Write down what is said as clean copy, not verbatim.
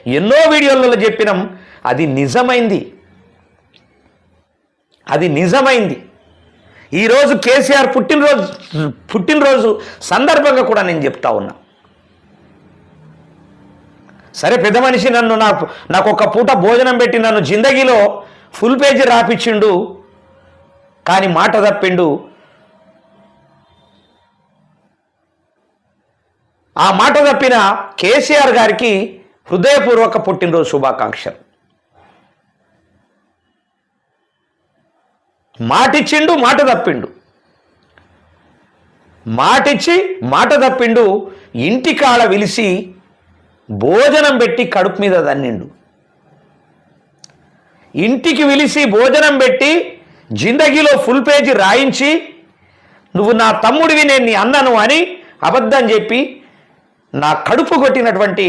ఎన్నో వీడియోలలో చెప్పినాం. అది నిజమైంది. ఈరోజు కేసీఆర్ పుట్టినరోజు సందర్భంగా కూడా నేను చెప్తా ఉన్నా. సరే, పెద్ద మనిషి నాకు ఒక పూట భోజనం పెట్టి నన్ను జిందగీలో ఫుల్ పేజీ రాపిచ్చిండు, కానీ మాట తప్పిండు. ఆ మాట తప్పిన కేసీఆర్ గారికి హృదయపూర్వక పుట్టినరోజు శుభాకాంక్షలు. మాటిచ్చిండు, మాట తప్పిండు. మాటిచ్చి మాట తప్పిండు. ఇంటికాడ విలిసి భోజనం పెట్టి కడుపు మీద దన్నిండు. ఇంటికి విలిసి భోజనం పెట్టి జిందగీలో ఫుల్ పేజీ రాయించి నువ్వు నా తమ్ముడివి, నేను నీ అన్నను అని అబద్ధం చెప్పి నా కడుపు కొట్టినటువంటి